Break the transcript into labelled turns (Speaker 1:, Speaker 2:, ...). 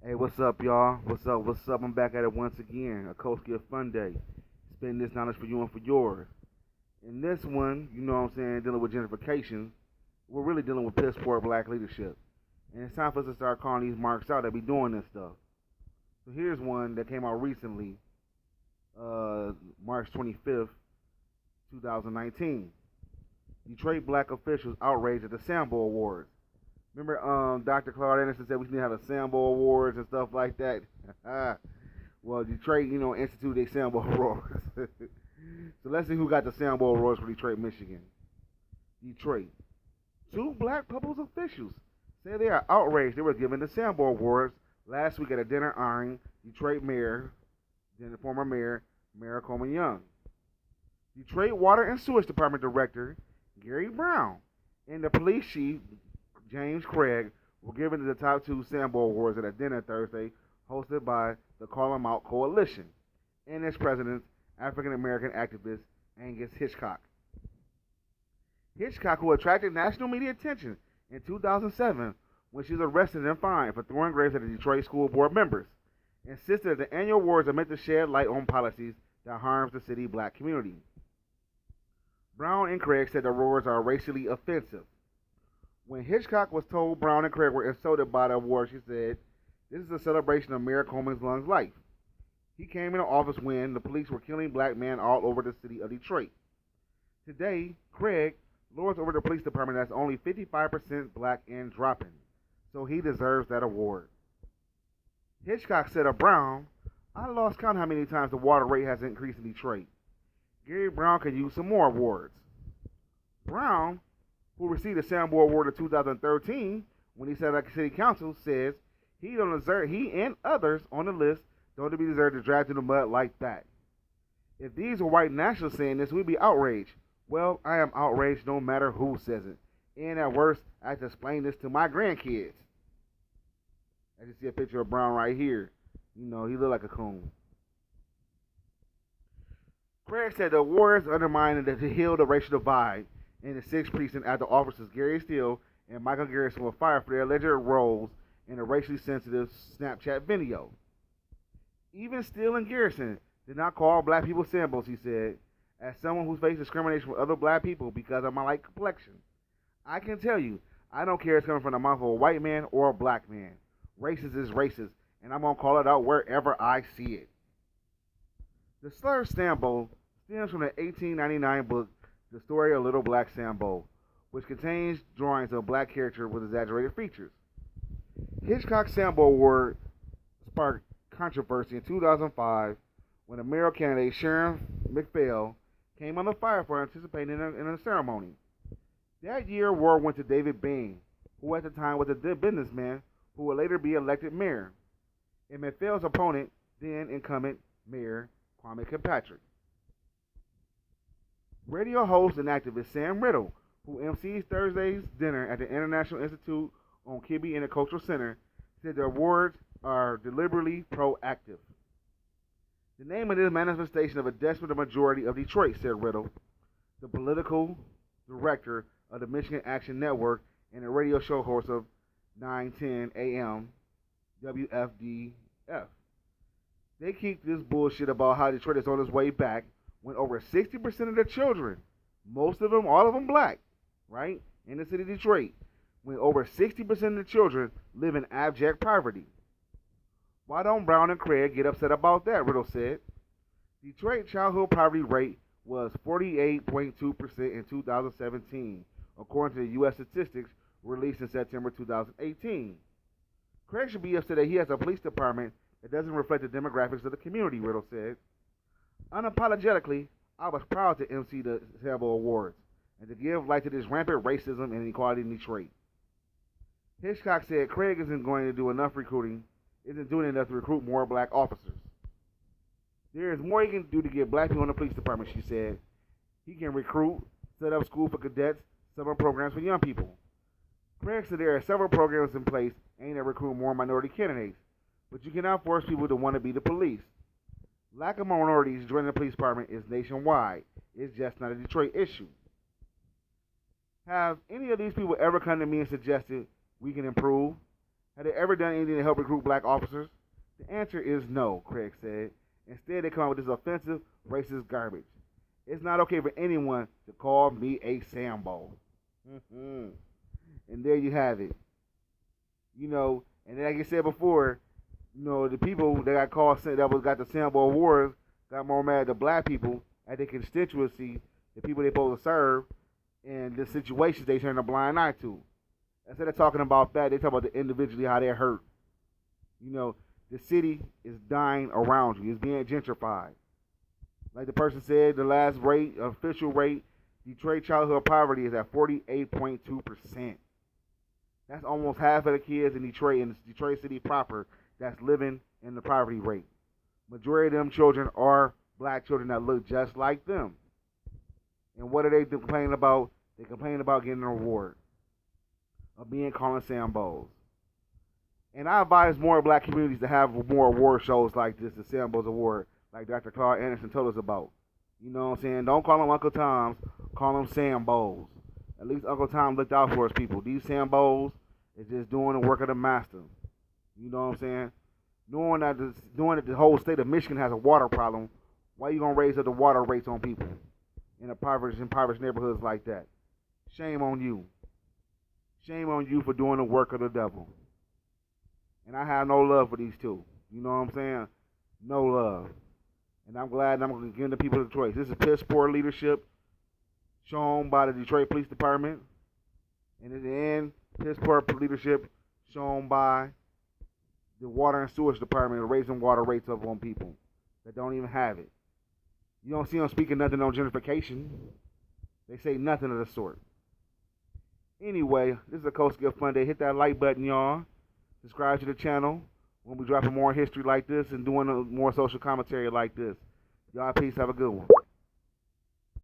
Speaker 1: Hey, what's up, y'all? What's up? I'm back at it once again. A Coast Gift Fun Day. Spending this knowledge for you and for yours. In this one, you know what I'm saying, dealing with gentrification, we're really dealing with piss poor black leadership. And it's time for us to start calling these marks out that be doing this stuff. So here's one that came out recently, March 25th, 2019. Detroit black officials outraged at the Sambo Awards. Remember, Dr. Claude Anderson said we need to have a Sambo Awards and stuff like that. Well, Detroit, instituted a Sambo Awards. So let's see who got the Sambo Awards for Detroit, Michigan. Detroit. Two black public officials say they are outraged. They were given the Sambo Awards last week at a dinner honoring Detroit Mayor, then former Mayor, Mayor Coleman Young. Detroit Water and Sewage Department Director Gary Brown and the police chief James Craig were given the top two Sambo Awards at a dinner Thursday hosted by the Call 'em Out Coalition and its president, African American activist Angus Hitchcock. Hitchcock, who attracted national media attention in 2007 when she was arrested and fined for throwing graves at the Detroit School Board members, insisted that the annual awards are meant to shed light on policies that harms the city black community. Brown and Craig said the awards are racially offensive. When Hitchcock was told Brown and Craig were insulted by the award, she said, "This is a celebration of Mayor Coleman's long life. He came into office when the police were killing black men all over the city of Detroit. Today, Craig lords over the police department that's only 55% black and dropping, so he deserves that award." Hitchcock said of Brown, "I lost count how many times the water rate has increased in Detroit. Gary Brown could use some more awards." Brown, who received the Sambo Award in 2013 when he sat at the city council, says he and others on the list don't deserve to drag through the mud like that. "If these were white nationalists saying this, we'd be outraged. Well, I am outraged no matter who says it. And at worst, I have to explain this to my grandkids." As you see a picture of Brown right here, he looked like a coon. Craig said the awards undermined to heal the racial divide in the 6th precinct after officers Gary Steele and Michael Garrison were fired for their alleged roles in a racially sensitive Snapchat video. Even Steele and Garrison did not call black people Sambos, he said, "As someone who's faced discrimination from other black people because of my light complexion, I can tell you, I don't care if it's coming from the mouth of a white man or a black man. Racist is racist, and I'm going to call it out wherever I see it." The slur Sambo stems from the 1899 book The Story of Little Black Sambo, which contains drawings of a black character with exaggerated features. Hitchcock's Sambo Award sparked controversy in 2005 when a mayoral candidate, Sharon McPhail, came under fire for participating in a ceremony. That year, award went to David Bain, who at the time was a businessman who would later be elected mayor, and McPhail's opponent, then incumbent Mayor Kwame Kilpatrick. Radio host and activist Sam Riddle, who emcees Thursday's dinner at the International Institute on Kibbe in the Cultural Center, said the awards are deliberately proactive. "The name of this manifestation of a desperate majority of Detroit," said Riddle, the political director of the Michigan Action Network and a radio show host of 910 AM WFDF. "They keep this bullshit about how Detroit is on its way back when over 60% of the children, most of them, all of them black, right, in the city of Detroit, when over 60% of the children live in abject poverty. Why don't Brown and Craig get upset about that?" Riddle said. Detroit childhood poverty rate was 48.2% in 2017, according to the U.S. statistics released in September 2018. "Craig should be upset that he has a police department that doesn't reflect the demographics of the community," Riddle said. "Unapologetically, I was proud to MC the Sambo Awards and to give light to this rampant racism and inequality in Detroit." Hitchcock said Craig isn't doing enough to recruit more black officers. "There is more he can do to get black people in the police department," she said. "He can recruit, set up school for cadets, summer programs for young people." Craig said there are several programs in place aimed at recruiting more minority candidates, but you cannot force people to want to be the police. Lack of minorities joining the police department is nationwide. It's just not a Detroit issue. "Have any of these people ever come to me and suggested we can improve? Have they ever done anything to help recruit black officers? The answer is no, Craig said. Instead, they come up with this offensive, racist garbage. It's not okay for anyone to call me a Sambo. And there you have it. You know, and like I said before, you know, the people that got the Sambo Awards got more mad at the black people at their constituency, the people they supposed to serve, and the situations they turn a blind eye to. Instead of talking about that, they talk about the individually how they're hurt. You know, the city is dying around you. It's being gentrified. Like the person said, the last rate, official rate, Detroit childhood poverty is at 48.2%. That's almost half of the kids in Detroit, in Detroit City proper, that's living in the poverty rate. Majority of them children are black children that look just like them. And what are they complaining about? They complain about getting an award of being called Sambos. And I advise more black communities to have more award shows like this, the Sambo's Award, like Dr. Claude Anderson told us about. You know what I'm saying? Don't call them Uncle Toms, call them Sambos. At least Uncle Tom looked out for his people. These Sambos is just doing the work of the master. You know what I'm saying? Knowing that the whole state of Michigan has a water problem, why are you going to raise up the water rates on people in impoverished neighborhoods like that? Shame on you. Shame on you for doing the work of the devil. And I have no love for these two. You know what I'm saying? No love. And I'm glad I'm going to give the people the choice. This is piss poor leadership shown by the Detroit Police Department. And in the end, piss poor leadership shown by the Water and Sewage Department, raising water rates up on people that don't even have it. You don't see them speaking nothing on gentrification. They say nothing of the sort. Anyway, this is a Coast Gift Fun Day. Hit that like button, y'all. Subscribe to the channel. We'll be dropping more history like this and doing more social commentary like this. Y'all, peace. Have a good one.